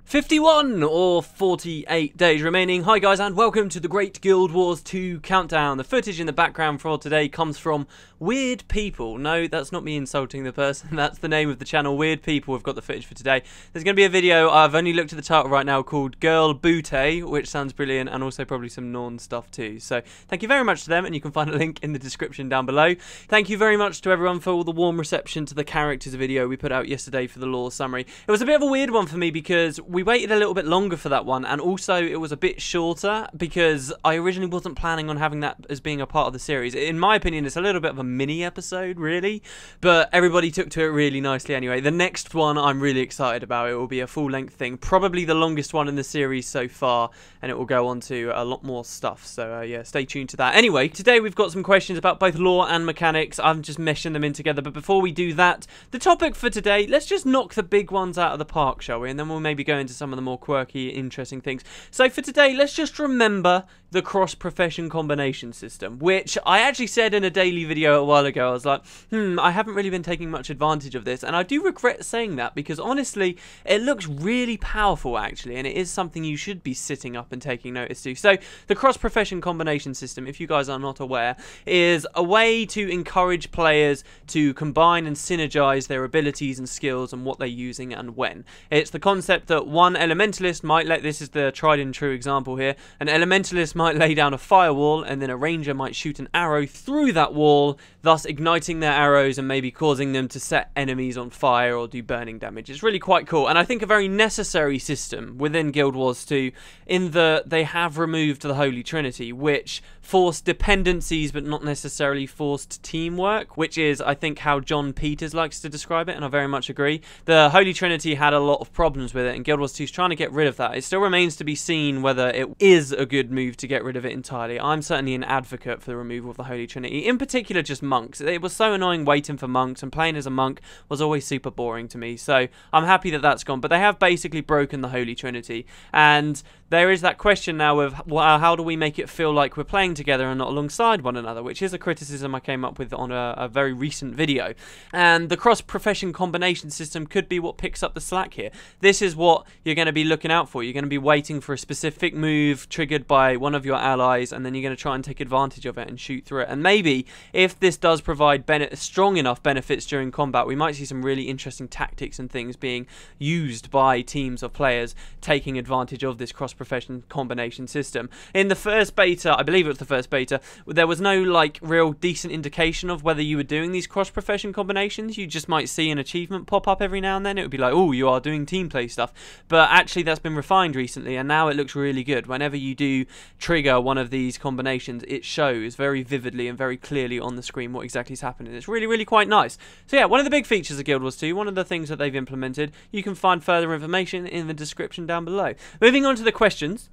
51 or 48 days remaining. Hi guys and welcome to the Great Guild Wars 2 countdown. The footage in the background for today comes from Weird People. No, that's not me insulting the person, that's the name of the channel. Weird People have got the footage for today. There's going to be a video, I've only looked at the title right now, called Boooootay, which sounds brilliant, and also probably some Norn stuff too. So thank you very much to them, and you can find a link in the description down below. Thank you very much to everyone for all the warm reception to the characters video we put out yesterday for the lore summary. It was a bit of a weird one for me because we waited a little bit longer for that one, and also it was a bit shorter because I originally wasn't planning on having that as being a part of the series. In my opinion, it's a little bit of a mini episode, really, but everybody took to it really nicely anyway. The next one I'm really excited about. It will be a full-length thing, probably the longest one in the series so far, and it will go on to a lot more stuff, so yeah, stay tuned to that. Anyway, today we've got some questions about both lore and mechanics. I'm just meshing them in together, but before we do that, the topic for today, let's just knock the big ones out of the park, shall we? And then we'll maybe go into some of the more quirky, interesting things. So for today, let's just remember the cross-profession combination system, which I actually said in a daily video a while ago. I was like, I haven't really been taking much advantage of this, and I do regret saying that because honestly, it looks really powerful actually, and it is something you should be sitting up and taking notice to. So the cross-profession combination system, if you guys are not aware, is a way to encourage players to combine and synergize their abilities and skills and what they're using and when. It's the concept that one elementalist might this is the tried and true example here, an elementalist might lay down a firewall, and then a ranger might shoot an arrow through that wall, thus igniting their arrows and maybe causing them to set enemies on fire or do burning damage. It's really quite cool, and I think a very necessary system within Guild Wars 2, in that they have removed the Holy Trinity, which forced dependencies but not necessarily forced teamwork, which is, I think, how John Peters likes to describe it, and I very much agree. The Holy Trinity had a lot of problems with it, and Guild Wars 2 is trying to get rid of that. It still remains to be seen whether it is a good move to get rid of it entirely. I'm certainly an advocate for the removal of the Holy Trinity, in particular just monks. It was so annoying waiting for monks, and playing as a monk was always super boring to me, so I'm happy that that's gone. But they have basically broken the Holy Trinity, and there is that question now of, well, how do we make it feel like we're playing together and not alongside one another, which is a criticism I came up with on a very recent video. And the cross-profession combination system could be what picks up the slack here. This is what you're going to be looking out for. You're going to be waiting for a specific move triggered by one of your allies, and then you're going to try and take advantage of it and shoot through it. And maybe, if this does provide strong enough benefits during combat, we might see some really interesting tactics and things being used by teams of players taking advantage of this cross-profession combination system. In the first beta, I believe it was the first beta, there was no like real decent indication of whether you were doing these cross-profession combinations. You just might see an achievement pop up every now and then. It would be like, oh, you are doing team play stuff. But actually that's been refined recently, and now it looks really good. Whenever you do trigger one of these combinations, it shows very vividly and very clearly on the screen what exactly is happening. It's really, really quite nice. So yeah, one of the big features of Guild Wars 2, one of the things that they've implemented, you can find further information in the description down below. Moving on to the questions.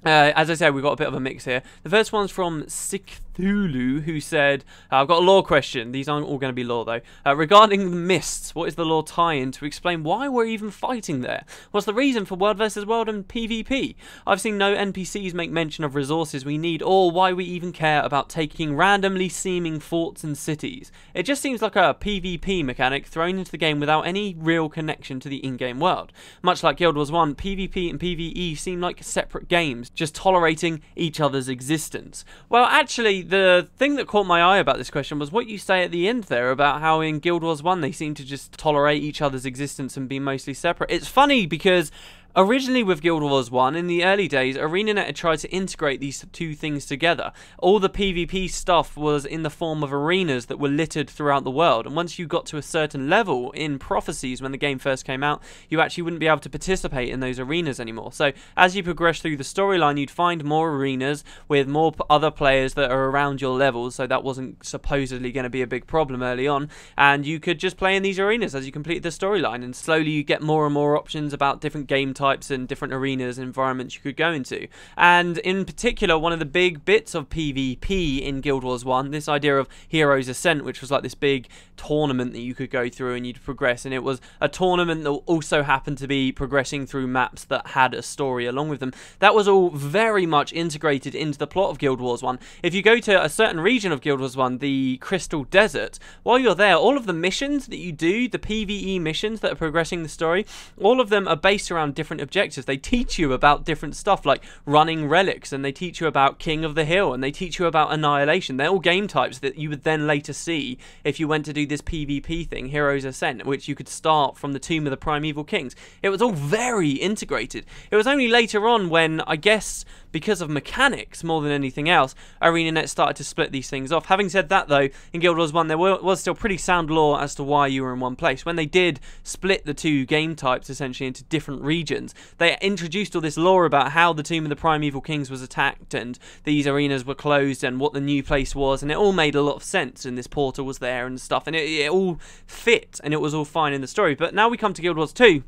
As I said, we've got a bit of a mix here. The first one's from Sikthulu, who said, I've got a lore question. These aren't all going to be lore, though. Regarding the mists, what is the lore tie-in to explain why we're even fighting there? What's the reason for World versus World and PvP? I've seen no NPCs make mention of resources we need, or why we even care about taking randomly seeming forts and cities. It just seems like a PvP mechanic thrown into the game without any real connection to the in-game world. Much like Guild Wars 1, PvP and PvE seem like separate games, just tolerating each other's existence. Well, actually, the thing that caught my eye about this question was what you say at the end there about how in Guild Wars 1 they seem to just tolerate each other's existence and be mostly separate. It's funny because originally with Guild Wars 1, in the early days, ArenaNet had tried to integrate these two things together. All the PvP stuff was in the form of arenas that were littered throughout the world, and once you got to a certain level in Prophecies when the game first came out, you actually wouldn't be able to participate in those arenas anymore. So as you progress through the storyline, you'd find more arenas with more other players that are around your levels, so that wasn't supposedly going to be a big problem early on, and you could just play in these arenas as you complete the storyline, and slowly you get more and more options about different game types and different arenas and environments you could go into. And in particular, one of the big bits of PvP in Guild Wars 1, this idea of Heroes Ascent, which was like this big tournament that you could go through and you'd progress, and it was a tournament that also happened to be progressing through maps that had a story along with them. That was all very much integrated into the plot of Guild Wars 1. If you go to a certain region of Guild Wars 1, the Crystal Desert, while you're there, all of the missions that you do, the PvE missions that are progressing the story, all of them are based around different different objectives. They teach you about different stuff like running relics, and they teach you about King of the Hill, and they teach you about Annihilation. They're all game types that you would then later see if you went to do this PvP thing, Heroes Ascent, which you could start from the Tomb of the Primeval Kings. It was all very integrated. It was only later on when, I guess, because of mechanics more than anything else, ArenaNet started to split these things off. Having said that, though, in Guild Wars 1 there was still pretty sound lore as to why you were in one place. When they did split the two game types essentially into different regions, they introduced all this lore about how the Tomb of the Primeval Kings was attacked and these arenas were closed and what the new place was, and it all made a lot of sense, and this portal was there and stuff, and it all fit and it was all fine in the story. But now we come to Guild Wars 2,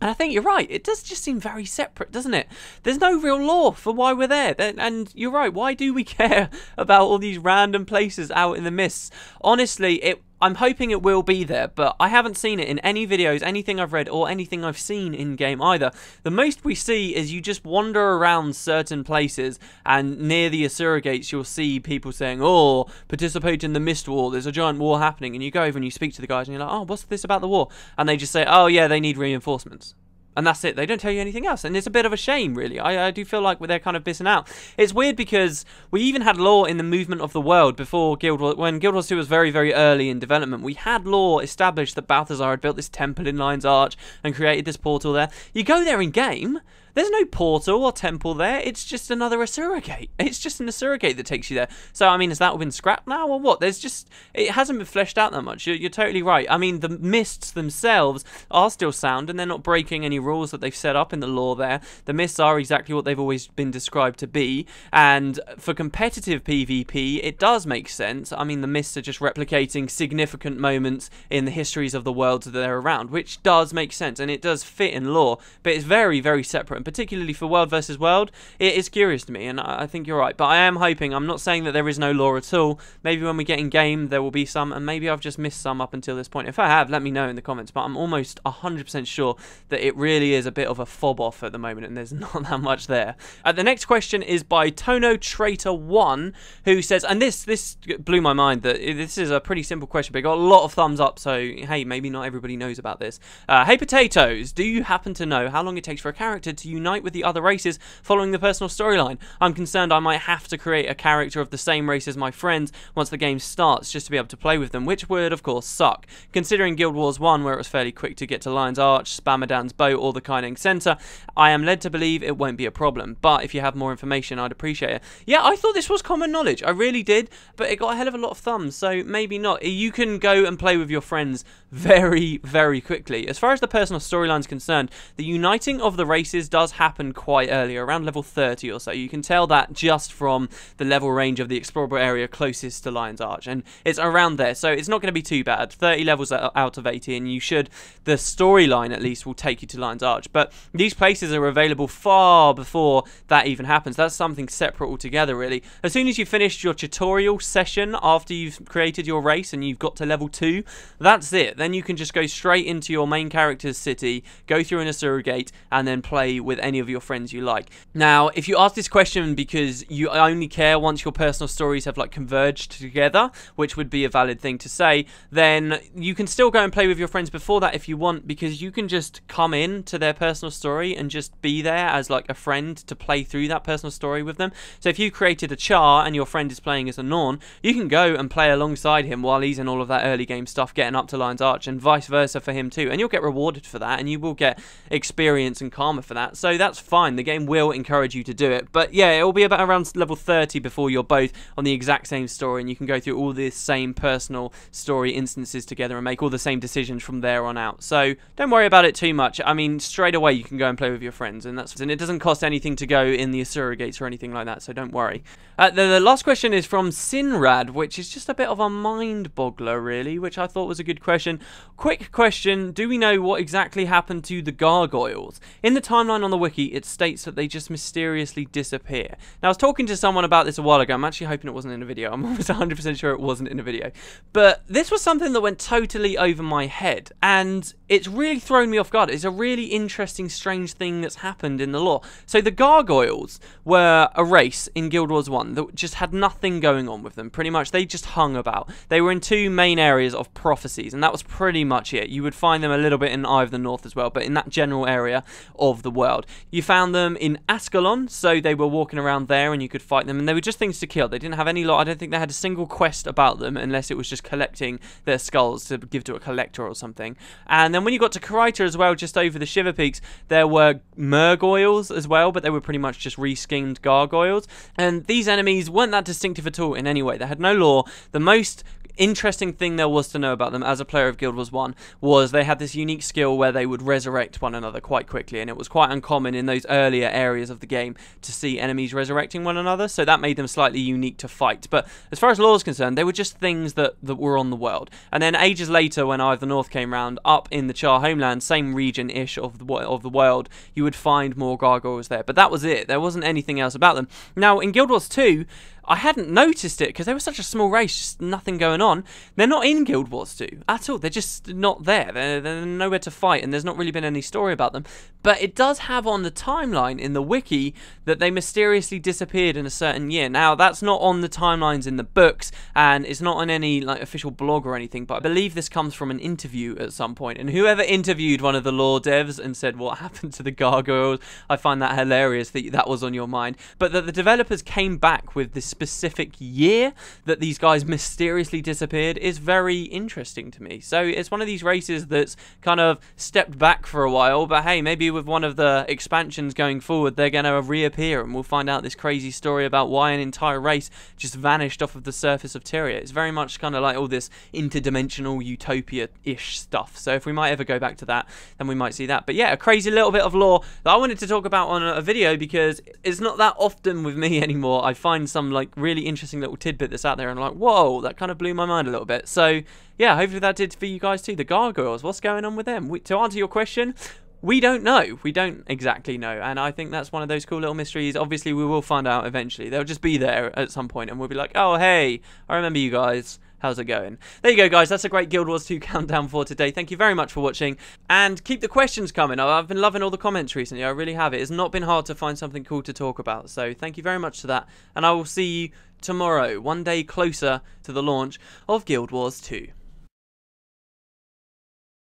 and I think you're right, it does just seem very separate, doesn't it? There's no real lore for why we're there, and you're right, why do we care about all these random places out in the mists? Honestly, I'm hoping it will be there, but I haven't seen it in any videos, anything I've read, or anything I've seen in-game either. The most we see is you just wander around certain places, and near the Asura gates you'll see people saying, oh, participate in the Mist War, there's a giant war happening, and you go over and you speak to the guys, and you're like, oh, what's this about the war? And they just say, oh yeah, they need reinforcements. And that's it. They don't tell you anything else. And it's a bit of a shame, really. I do feel like they're kind of missing out. It's weird because we even had lore in the movement of the world before Guild Wars. When Guild Wars 2 was very, very early in development, we had lore established that Balthazar had built this temple in Lion's Arch and created this portal there. You go there in game, there's no portal or temple there. It's just another Asura gate. It's just an Asura gate that takes you there. So, I mean, has that all been scrapped now or what? It hasn't been fleshed out that much. You're totally right. I mean, the mists themselves are still sound and they're not breaking any rules that they've set up in the lore there. The mists are exactly what they've always been described to be. And for competitive PvP, it does make sense. I mean, the mists are just replicating significant moments in the histories of the worlds that they're around, which does make sense and it does fit in lore. But it's very, very separate. And particularly for World versus World, it is curious to me, and I think you're right. But I am hoping, I'm not saying that there is no lore at all. Maybe when we get in game, there will be some, and maybe I've just missed some up until this point. If I have, let me know in the comments. But I'm almost 100% sure that it really is a bit of a fob off at the moment, and there's not that much there. The next question is by Tono Traitor 1, who says, and this blew my mind, that this is a pretty simple question, but it got a lot of thumbs up, so hey, maybe not everybody knows about this. Hey Potatoes, do you happen to know how long it takes for a character to unite with the other races following the personal storyline? I'm concerned I might have to create a character of the same race as my friends once the game starts just to be able to play with them, which would of course suck. Considering Guild Wars 1, where it was fairly quick to get to Lion's Arch, Spamadan's boat or the Kyning Centre, I am led to believe it won't be a problem, but if you have more information I'd appreciate it. Yeah, I thought this was common knowledge, I really did, but it got a hell of a lot of thumbs, so maybe not. You can go and play with your friends very, very quickly. As far as the personal storyline is concerned, the uniting of the races does happen quite early, around level 30 or so. You can tell that just from the level range of the explorable area closest to Lion's Arch, and it's around there, so it's not going to be too bad. 30 levels out of 80, and the storyline at least will take you to Lion's Arch, but these places are available far before that even happens. That's something separate altogether, really. As soon as you've finished your tutorial session after you've created your race and you've got to level 2, that's it. Then you can just go straight into your main character's city, go through an Asura gate, and then play with any of your friends you like. Now, if you ask this question because you only care once your personal stories have like converged together, which would be a valid thing to say, then you can still go and play with your friends before that if you want, because you can just come in to their personal story and just be there as like a friend to play through that personal story with them. So if you created a char and your friend is playing as a Norn, you can go and play alongside him while he's in all of that early game stuff getting up to Lion's Arch, and vice versa for him too, and you'll get rewarded for that and you will get experience and karma for that, so that's fine. The game will encourage you to do it, but yeah, it will be about around level 30 before you're both on the exact same story and you can go through all the same personal story instances together and make all the same decisions from there on out. So don't worry about it too much. I mean, straight away you can go and play with your friends, and it doesn't cost anything to go in the Asura gates or anything like that, so don't worry. The last question is from Sinrad, which is just a bit of a mind boggler really, which I thought was a good question. Quick question, do we know what exactly happened to the Gargoyles? In the timeline on the wiki it states that they just mysteriously disappear. Now I was talking to someone about this a while ago. I'm actually hoping it wasn't in a video. I'm almost 100% sure it wasn't in a video. But this was something that went totally over my head, and it's really thrown me off guard. It's a really interesting, strange thing that's happened in the lore. So the Gargoyles were a race in Guild Wars 1 that just had nothing going on with them. Pretty much, they just hung about. They were in 2 main areas of prophecies, and that was pretty much it. You would find them a little bit in Eye of the North as well, but in that general area of the world. You found them in Ascalon, so they were walking around there, and you could fight them, and they were just things to kill. They didn't have any lot. I don't think they had a single quest about them, unless it was just collecting their skulls to give to a collector or something. And then when you got to Kryta as well, just over the Shiver Peaks, there were Gargoyles as well, but they were pretty much just reskinned Gargoyles. And these enemies weren't that distinctive at all in any way. They had no lore. The most interesting thing there was to know about them as a player of Guild Wars 1 was they had this unique skill where they would resurrect one another quite quickly, and it was quite uncommon in those earlier areas of the game to see enemies resurrecting one another, so that made them slightly unique to fight. But as far as lore is concerned, they were just things that were on the world. And then ages later, when Eye of the North came round, up in the Char homeland, same region-ish of the world, you would find more Gargoyles there. But that was it. There wasn't anything else about them. Now, in Guild Wars 2, I hadn't noticed it because they were such a small race, just nothing going on. They're not in Guild Wars 2 at all. They're just not there. They're nowhere to fight, and there's not really been any story about them. But it does have on the timeline in the wiki that they mysteriously disappeared in a certain year. Now, that's not on the timelines in the books, and it's not on any like official blog or anything, but I believe this comes from an interview at some point. And whoever interviewed one of the lore devs and said, what happened to the Gargoyles, I find that hilarious that that was on your mind. But that the developers came back with this specific year that these guys mysteriously disappeared is very interesting to me. So it's one of these races that's kind of stepped back for a while, but hey, maybe with one of the expansions going forward, they're going to reappear and we'll find out this crazy story about why an entire race just vanished off of the surface of Tyria. It's very much kind of like all this interdimensional utopia-ish stuff. So if we might ever go back to that, then we might see that. But yeah, a crazy little bit of lore that I wanted to talk about on a video because it's not that often with me anymore. I find some like really interesting little tidbit that's out there and I'm like, whoa, that kind of blew my mind a little bit. So yeah, hopefully that did for you guys too. The Gargoyles, what's going on with them? To answer your question, we don't know. We don't exactly know, and I think that's one of those cool little mysteries. Obviously, we will find out eventually. They'll just be there at some point, and we'll be like, oh, hey, I remember you guys. How's it going? There you go, guys. That's a great Guild Wars 2 countdown for today. Thank you very much for watching, and keep the questions coming. I've been loving all the comments recently. I really have. It has not been hard to find something cool to talk about, so thank you very much for that, and I will see you tomorrow, one day closer to the launch of Guild Wars 2.